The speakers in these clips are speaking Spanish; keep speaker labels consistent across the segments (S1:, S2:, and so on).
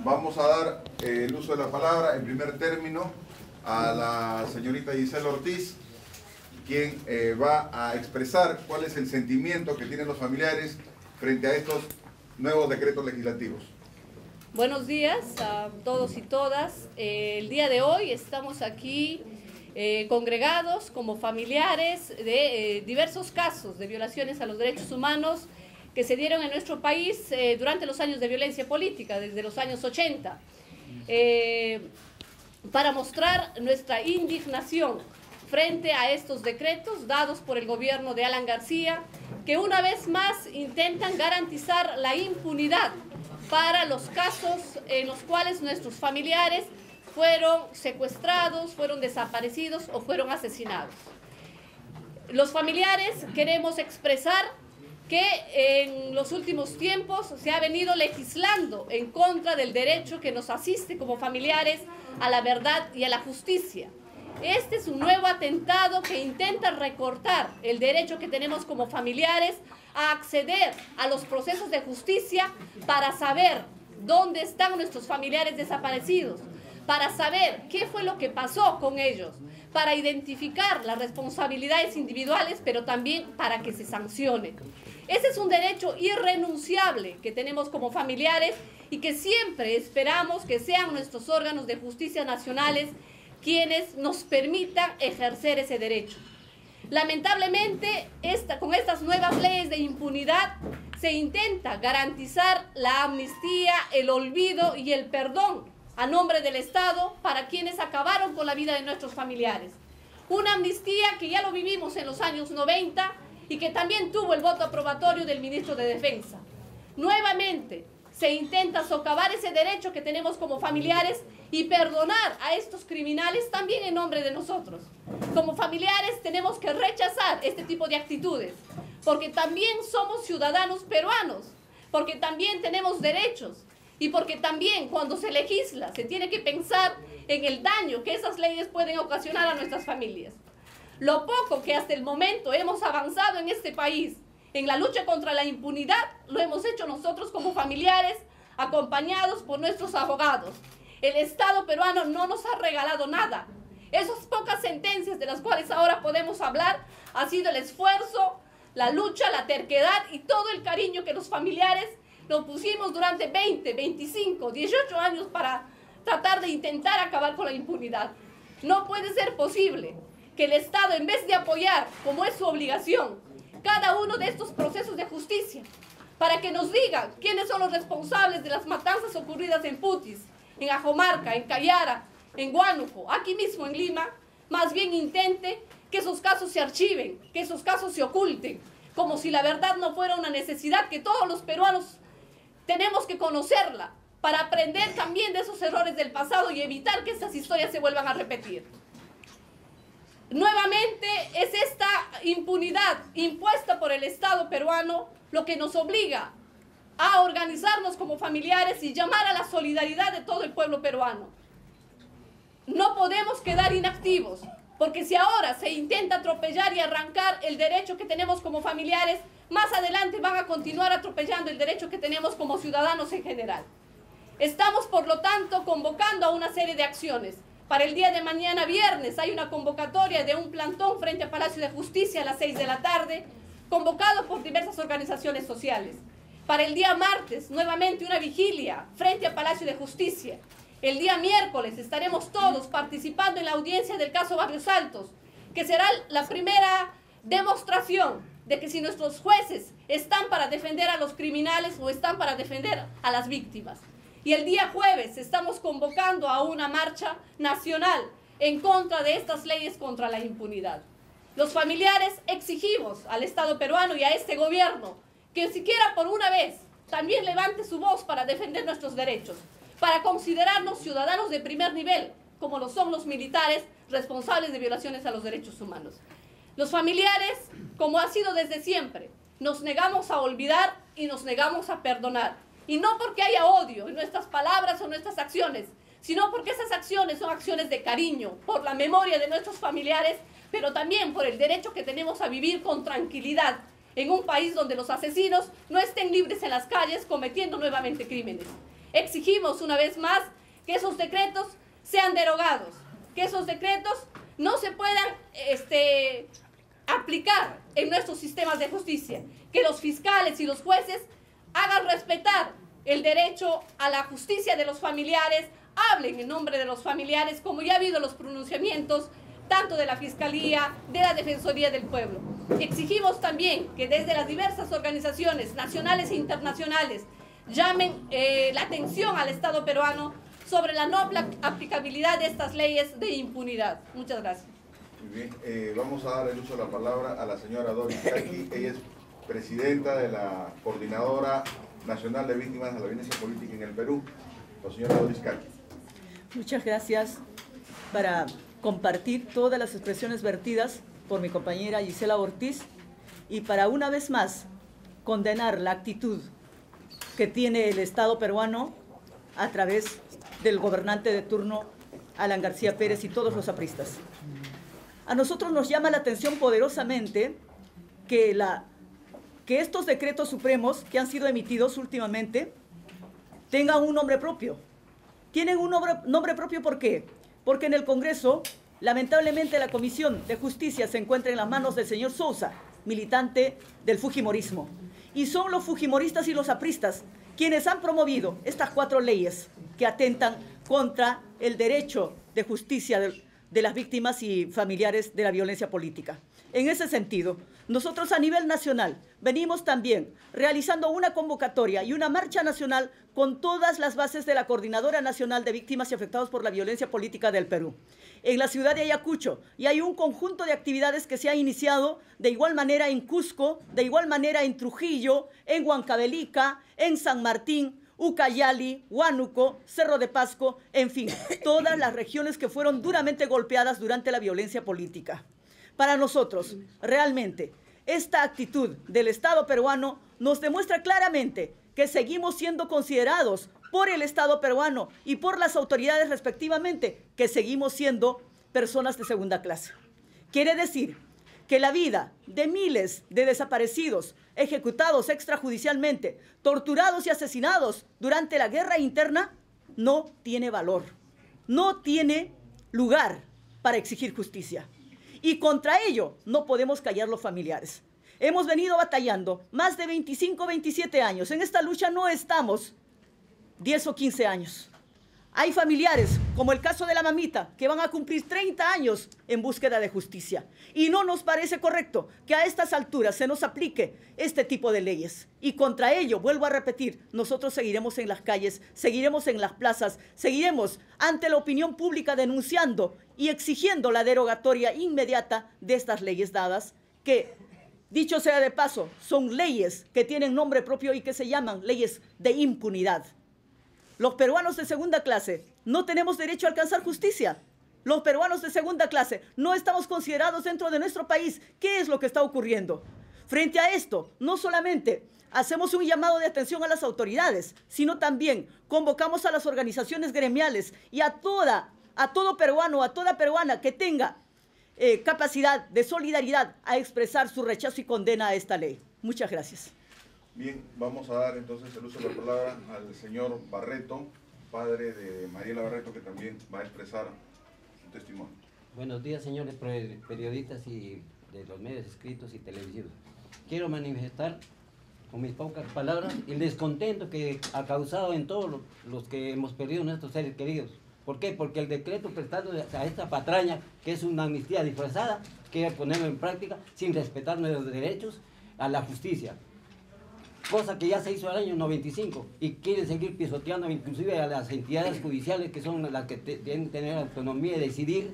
S1: Vamos a dar el uso de la palabra en primer término a la señorita Gisela Ortiz, quien va a expresar cuál es el sentimiento que tienen los familiares frente a estos nuevos decretos legislativos.
S2: Buenos días a todos y todas. El día de hoy estamos aquí congregados como familiares de diversos casos de violaciones a los derechos humanos que se dieron en nuestro país durante los años de violencia política, desde los años 80, para mostrar nuestra indignación frente a estos decretos dados por el gobierno de Alan García, que una vez más intentan garantizar la impunidad para los casos en los cuales nuestros familiares fueron secuestrados, fueron desaparecidos o fueron asesinados. Los familiares queremos expresar que en los últimos tiempos se ha venido legislando en contra del derecho que nos asiste como familiares a la verdad y a la justicia. Este es un nuevo atentado que intenta recortar el derecho que tenemos como familiares a acceder a los procesos de justicia para saber dónde están nuestros familiares desaparecidos, para saber qué fue lo que pasó con ellos, para identificar las responsabilidades individuales, pero también para que se sancione. Ese es un derecho irrenunciable que tenemos como familiares y que siempre esperamos que sean nuestros órganos de justicia nacionales quienes nos permitan ejercer ese derecho. Lamentablemente, con estas nuevas leyes de impunidad se intenta garantizar la amnistía, el olvido y el perdón a nombre del Estado para quienes acabaron con la vida de nuestros familiares. Una amnistía que ya lo vivimos en los años 90 y que también tuvo el voto aprobatorio del ministro de Defensa. Nuevamente se intenta socavar ese derecho que tenemos como familiares y perdonar a estos criminales también en nombre de nosotros. Como familiares tenemos que rechazar este tipo de actitudes, porque también somos ciudadanos peruanos, porque también tenemos derechos y porque también cuando se legisla se tiene que pensar en el daño que esas leyes pueden ocasionar a nuestras familias. Lo poco que hasta el momento hemos avanzado en este país en la lucha contra la impunidad, lo hemos hecho nosotros como familiares, acompañados por nuestros abogados. El Estado peruano no nos ha regalado nada. Esas pocas sentencias de las cuales ahora podemos hablar ha sido el esfuerzo, la lucha, la terquedad y todo el cariño que los familiares nos pusimos durante 20, 25, 18 años para tratar de intentar acabar con la impunidad. No puede ser posible que el Estado, en vez de apoyar, como es su obligación, cada uno de estos procesos de justicia, para que nos digan quiénes son los responsables de las matanzas ocurridas en Putis, en Ajomarca, en Cayara, en Huánuco, aquí mismo en Lima, más bien intente que esos casos se archiven, que esos casos se oculten, como si la verdad no fuera una necesidad que todos los peruanos tenemos que conocerla, para aprender también de esos errores del pasado y evitar que estas historias se vuelvan a repetir. Nuevamente es esta impunidad impuesta por el Estado peruano lo que nos obliga a organizarnos como familiares y llamar a la solidaridad de todo el pueblo peruano. No podemos quedar inactivos, porque si ahora se intenta atropellar y arrancar el derecho que tenemos como familiares, más adelante van a continuar atropellando el derecho que tenemos como ciudadanos en general. Estamos, por lo tanto, convocando a una serie de acciones. Para el día de mañana, viernes, hay una convocatoria de un plantón frente al Palacio de Justicia a las 6 de la tarde, convocado por diversas organizaciones sociales. Para el día martes, nuevamente una vigilia frente al Palacio de Justicia. El día miércoles estaremos todos participando en la audiencia del caso Barrios Altos, que será la primera demostración de que si nuestros jueces están para defender a los criminales o están para defender a las víctimas. Y el día jueves estamos convocando a una marcha nacional en contra de estas leyes contra la impunidad. Los familiares exigimos al Estado peruano y a este gobierno que siquiera por una vez también levante su voz para defender nuestros derechos, para considerarnos ciudadanos de primer nivel, como lo son los militares responsables de violaciones a los derechos humanos. Los familiares, como ha sido desde siempre, nos negamos a olvidar y nos negamos a perdonar. Y no porque haya odio en nuestras palabras o nuestras acciones, sino porque esas acciones son acciones de cariño, por la memoria de nuestros familiares, pero también por el derecho que tenemos a vivir con tranquilidad en un país donde los asesinos no estén libres en las calles cometiendo nuevamente crímenes. Exigimos una vez más que esos decretos sean derogados, que esos decretos no se puedan aplicar en nuestros sistemas de justicia, que los fiscales y los jueces hagan respetar el derecho a la justicia de los familiares, hablen en nombre de los familiares, como ya ha habido los pronunciamientos tanto de la Fiscalía, de la Defensoría del Pueblo. Exigimos también que desde las diversas organizaciones nacionales e internacionales llamen la atención al Estado peruano sobre la no aplicabilidad de estas leyes de impunidad. Muchas gracias.
S1: Muy bien, vamos a dar el uso de la palabra a la señora Doris Caqui. Ella es presidenta de la Coordinadora Nacional de Víctimas de la Violencia Política en el Perú. La señora Doris Caqui.
S3: Muchas gracias para compartir todas las expresiones vertidas por mi compañera Gisela Ortiz y para una vez más condenar la actitud que tiene el Estado peruano a través del gobernante de turno, Alan García Pérez, y todos los apristas. A nosotros nos llama la atención poderosamente que estos decretos supremos que han sido emitidos últimamente tengan un nombre propio. Tienen un nombre propio, ¿por qué? Porque en el Congreso, lamentablemente, la Comisión de Justicia se encuentra en las manos del señor Sousa, militante del fujimorismo. Y son los fujimoristas y los apristas quienes han promovido estas 4 leyes que atentan contra el derecho de justicia de las víctimas y familiares de la violencia política. En ese sentido, nosotros a nivel nacional venimos también realizando una convocatoria y una marcha nacional con todas las bases de la Coordinadora Nacional de Víctimas y Afectados por la Violencia Política del Perú, en la ciudad de Ayacucho, y hay un conjunto de actividades que se ha iniciado de igual manera en Cusco, de igual manera en Trujillo, en Huancavelica, en San Martín, Ucayali, Huánuco, Cerro de Pasco, en fin, todas las regiones que fueron duramente golpeadas durante la violencia política. Para nosotros, realmente, esta actitud del Estado peruano nos demuestra claramente que seguimos siendo considerados por el Estado peruano y por las autoridades respectivamente, que seguimos siendo personas de segunda clase. Quiere decir que la vida de miles de desaparecidos, ejecutados extrajudicialmente, torturados y asesinados durante la guerra interna, no tiene valor, no tiene lugar para exigir justicia. Y contra ello no podemos callar los familiares. Hemos venido batallando más de 25, 27 años. En esta lucha no estamos 10 o 15 años. Hay familiares, como el caso de la mamita, que van a cumplir 30 años en búsqueda de justicia. Y no nos parece correcto que a estas alturas se nos aplique este tipo de leyes. Y contra ello, vuelvo a repetir, nosotros seguiremos en las calles, seguiremos en las plazas, seguiremos ante la opinión pública denunciando y exigiendo la derogatoria inmediata de estas leyes dadas, que, dicho sea de paso, son leyes que tienen nombre propio y que se llaman leyes de impunidad. Los peruanos de segunda clase no tenemos derecho a alcanzar justicia. Los peruanos de segunda clase no estamos considerados dentro de nuestro país. ¿Qué es lo que está ocurriendo? Frente a esto, no solamente hacemos un llamado de atención a las autoridades, sino también convocamos a las organizaciones gremiales y a todo peruano, a toda peruana que tenga capacidad de solidaridad a expresar su rechazo y condena a esta ley. Muchas gracias.
S1: Bien, vamos a dar entonces el uso de la palabra al señor Barreto, padre de Mariela Barreto, que también va a expresar su testimonio.
S4: Buenos días, señores periodistas y de los medios escritos y televisivos. Quiero manifestar con mis pocas palabras el descontento que ha causado en todos los que hemos perdido nuestros seres queridos. ¿Por qué? Porque el decreto prestado a esta patraña, que es una amnistía disfrazada, quiere ponerlo en práctica sin respetar nuestros derechos a la justicia. Cosa que ya se hizo el año 95 y quieren seguir pisoteando inclusive a las entidades judiciales, que son las que tienen que tener autonomía y decidir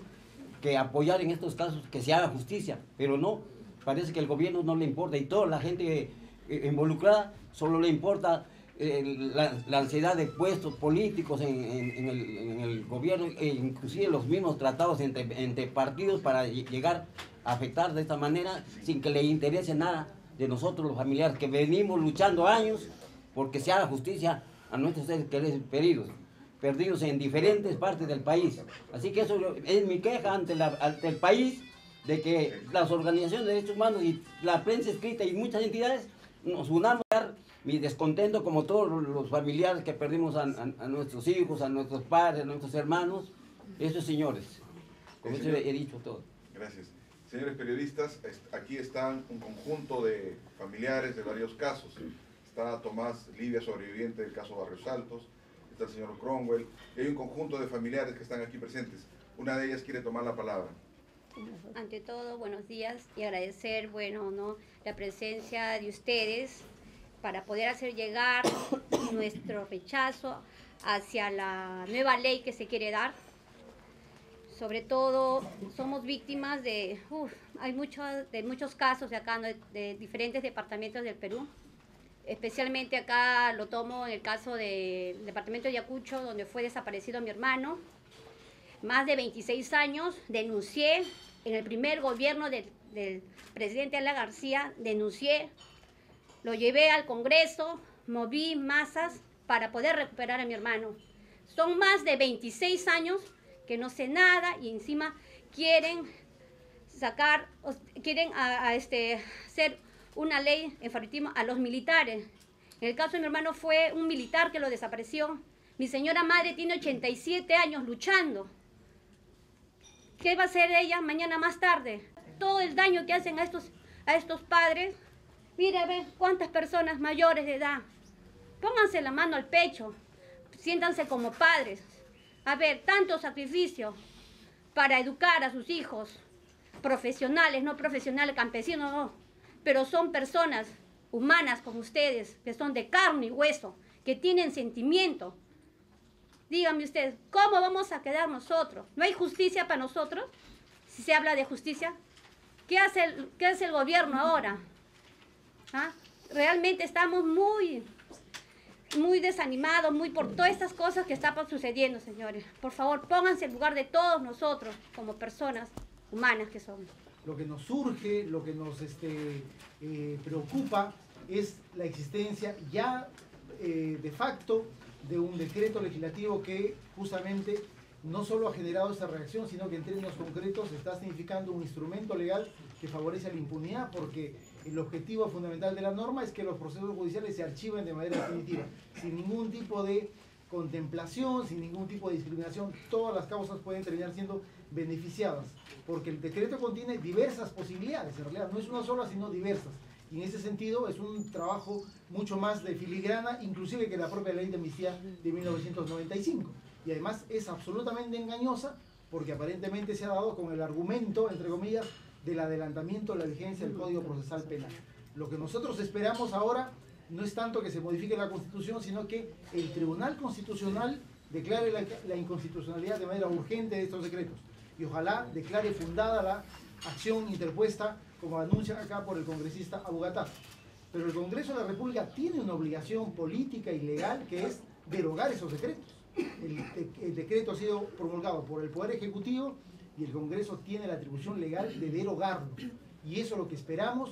S4: que apoyar en estos casos que se haga justicia, pero no, parece que el gobierno no le importa y toda la gente involucrada solo le importa la ansiedad de puestos políticos en el gobierno e inclusive los mismos tratados entre partidos para llegar a afectar de esta manera sin que le interese nada de nosotros los familiares que venimos luchando años porque se haga justicia a nuestros seres queridos perdidos en diferentes partes del país. Así que eso es mi queja ante el país, de que las organizaciones de derechos humanos y la prensa escrita y muchas entidades nos unamos a dar mi descontento como todos los familiares que perdimos a nuestros hijos, a nuestros padres, a nuestros hermanos, esos señores. Con eso he dicho todo.
S1: Gracias. Señores periodistas, aquí están un conjunto de familiares de varios casos. Está Tomás Livia, sobreviviente del caso Barrios Altos, está el señor Cromwell, y hay un conjunto de familiares que están aquí presentes. Una de ellas quiere tomar la palabra.
S5: Ante todo, buenos días y agradecer, la presencia de ustedes para poder hacer llegar nuestro rechazo hacia la nueva ley que se quiere dar. Sobre todo, somos víctimas hay muchos casos de acá, de diferentes departamentos del Perú. Especialmente acá lo tomo en el caso del departamento de Ayacucho, donde fue desaparecido mi hermano. Más de 26 años, denuncié en el primer gobierno del presidente Alan García, lo llevé al Congreso, moví masas para poder recuperar a mi hermano. Son más de 26 años que no sé nada y encima quieren hacer una ley en favoritismo a los militares. En el caso de mi hermano fue un militar que lo desapareció. Mi señora madre tiene 87 años luchando. ¿Qué va a hacer ella mañana más tarde? Todo el daño que hacen a estos padres. Mire, ve cuántas personas mayores de edad. Pónganse la mano al pecho. Siéntanse como padres. A ver, tanto sacrificio para educar a sus hijos. Profesionales, no profesionales, campesinos, no. Pero son personas humanas como ustedes, que son de carne y hueso, que tienen sentimiento. Díganme ustedes, ¿cómo vamos a quedar nosotros? ¿No hay justicia para nosotros? Si se habla de justicia, ¿qué hace el gobierno ahora? ¿Ah? Realmente estamos muy desanimados, por todas estas cosas que están sucediendo, señores. Por favor, pónganse en lugar de todos nosotros, como personas humanas que somos.
S6: Lo que nos surge, lo que nos preocupa es la existencia ya de facto de un decreto legislativo que justamente no solo ha generado esta reacción, sino que en términos concretos está significando un instrumento legal que favorece a la impunidad, porque el objetivo fundamental de la norma es que los procesos judiciales se archiven de manera definitiva, sin ningún tipo de contemplación, sin ningún tipo de discriminación. Todas las causas pueden terminar siendo beneficiadas, porque el decreto contiene diversas posibilidades, en realidad no es una sola, sino diversas. Y en ese sentido es un trabajo mucho más de filigrana, inclusive que la propia ley de amnistía de 1995. Y además es absolutamente engañosa, porque aparentemente se ha dado con el argumento, entre comillas, del adelantamiento de la vigencia del Código Procesal Penal. Lo que nosotros esperamos ahora no es tanto que se modifique la Constitución, sino que el Tribunal Constitucional declare la inconstitucionalidad de manera urgente de estos decretos. Y ojalá declare fundada la acción interpuesta, como anuncia acá por el congresista Abugatá. Pero el Congreso de la República tiene una obligación política y legal, que es derogar esos decretos. El decreto ha sido promulgado por el Poder Ejecutivo y el Congreso tiene la atribución legal de derogarlo. Y eso es lo que esperamos.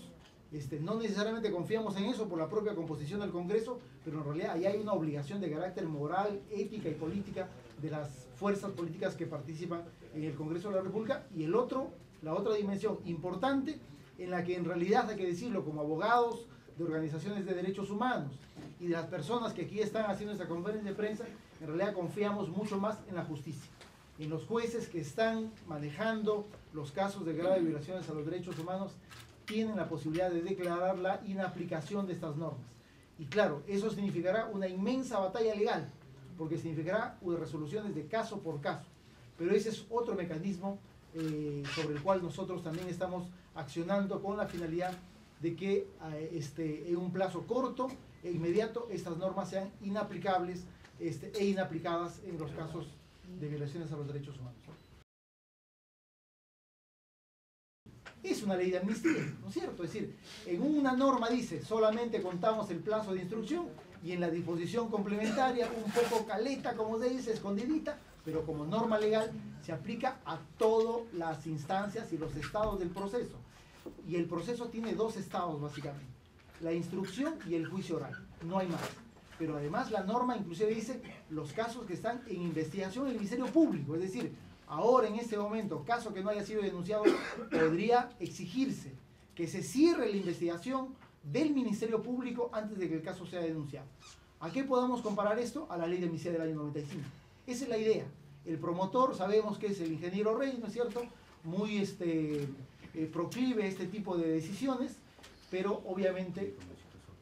S6: No necesariamente confiamos en eso por la propia composición del Congreso, pero en realidad ahí hay una obligación de carácter moral, ética y política de las fuerzas políticas que participan en el Congreso de la República. Y la otra dimensión importante, en la que en realidad hay que decirlo como abogados de organizaciones de derechos humanos y de las personas que aquí están haciendo esta conferencia de prensa, en realidad confiamos mucho más en la justicia, en los jueces que están manejando los casos de graves violaciones a los derechos humanos, tienen la posibilidad de declarar la inaplicación de estas normas. Y claro, eso significará una inmensa batalla legal, porque significará resoluciones de caso por caso. Pero ese es otro mecanismo sobre el cual nosotros también estamos accionando con la finalidad de que en un plazo corto e inmediato estas normas sean inaplicables e inaplicadas en los casos de violaciones a los derechos humanos. Es una ley de amnistía, ¿no es cierto? Es decir, en una norma dice solamente contamos el plazo de instrucción y en la disposición complementaria un poco caleta, como se dice, escondidita, pero como norma legal se aplica a todas las instancias y los estados del proceso. Y el proceso tiene dos estados básicamente, la instrucción y el juicio oral, no hay más. Pero además la norma inclusive dice los casos que están en investigación en el Ministerio Público, es decir, ahora en este momento, caso que no haya sido denunciado, podría exigirse que se cierre la investigación del Ministerio Público antes de que el caso sea denunciado. ¿A qué podamos comparar esto? A la ley de amnistía del año 95. Esa es la idea. El promotor, sabemos que es el ingeniero Rey, ¿no es cierto? Muy proclive a este tipo de decisiones, pero obviamente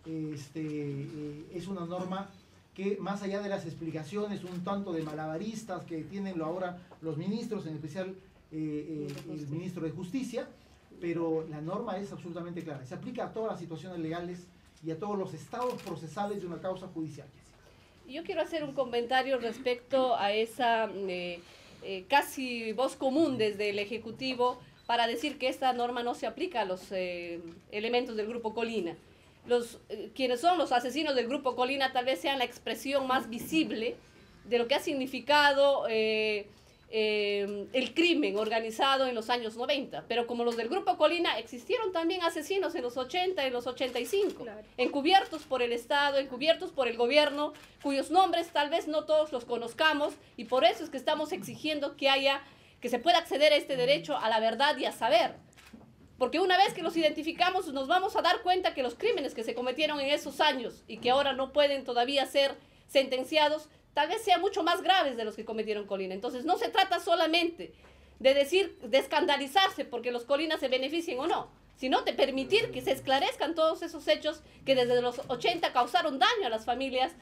S6: es una norma que, más allá de las explicaciones un tanto de malabaristas que tienen ahora los ministros, en especial el ministro de Justicia, pero la norma es absolutamente clara. Se aplica a todas las situaciones legales y a todos los estados procesales de una causa judicial.
S2: Yo quiero hacer un comentario respecto a esa casi voz común desde el Ejecutivo para decir que esta norma no se aplica a los elementos del Grupo Colina. Quienes son los asesinos del Grupo Colina tal vez sean la expresión más visible de lo que ha significado el crimen organizado en los años 90, pero como los del Grupo Colina existieron también asesinos en los 80 y los 85, claro, encubiertos por el Estado, encubiertos por el gobierno, cuyos nombres tal vez no todos los conozcamos, y por eso es que estamos exigiendo que se pueda acceder a este derecho a la verdad y a saber, porque una vez que los identificamos nos vamos a dar cuenta que los crímenes que se cometieron en esos años y que ahora no pueden todavía ser sentenciados tal vez sean mucho más graves de los que cometieron Colina. Entonces no se trata solamente de escandalizarse porque los Colinas se beneficien o no, sino de permitir que se esclarezcan todos esos hechos que desde los 80 causaron daño a las familias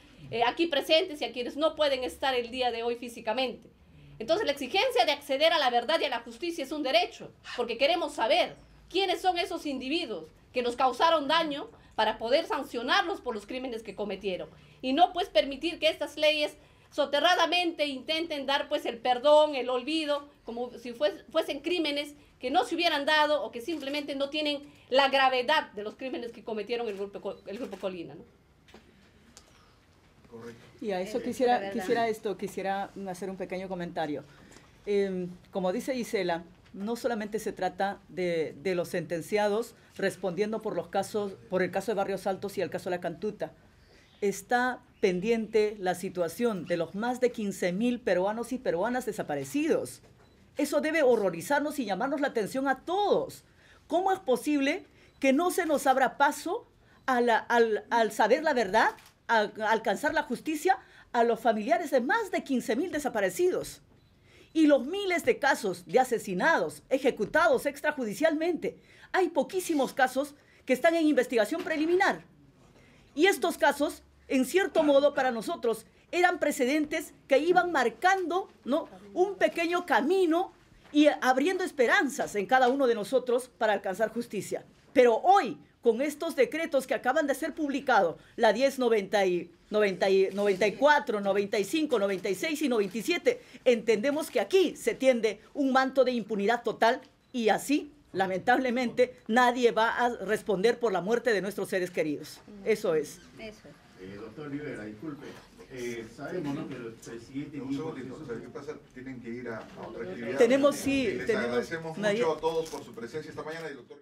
S2: aquí presentes y a quienes no pueden estar el día de hoy físicamente. Entonces la exigencia de acceder a la verdad y a la justicia es un derecho, porque queremos saber quiénes son esos individuos que nos causaron daño para poder sancionarlos por los crímenes que cometieron. Y no pues permitir que estas leyes soterradamente intenten dar pues el perdón, el olvido, como si fuesen crímenes que no se hubieran dado o que simplemente no tienen la gravedad de los crímenes que cometieron el Grupo Colina, ¿no?
S1: Correcto.
S3: Y a eso quisiera hacer un pequeño comentario. Como dice Gisela, no solamente se trata de los sentenciados respondiendo por el caso de Barrios Altos y el caso de La Cantuta. Está pendiente la situación de los más de 15.000 peruanos y peruanas desaparecidos. Eso debe horrorizarnos y llamarnos la atención a todos. ¿Cómo es posible que no se nos abra paso al saber la verdad, a alcanzar la justicia a los familiares de más de 15.000 desaparecidos? Y los miles de casos de asesinados ejecutados extrajudicialmente. Hay poquísimos casos que están en investigación preliminar. Y estos casos, en cierto modo, para nosotros, eran precedentes que iban marcando, ¿no?, un pequeño camino y abriendo esperanzas en cada uno de nosotros para alcanzar justicia. Pero hoy, con estos decretos que acaban de ser publicados, la 1094, 95, 96 y 97, entendemos que aquí se tiende un manto de impunidad total y así, lamentablemente, nadie va a responder por la muerte de nuestros seres queridos. Eso es.
S7: Doctor Rivera, disculpe. Sabemos, ¿no?, que el presidente...
S1: Un segundito, ¿qué pasa? Tienen que ir a otra actividad.
S3: Tenemos,
S1: Les agradecemos mucho a todos por su presencia esta mañana. Y doctor...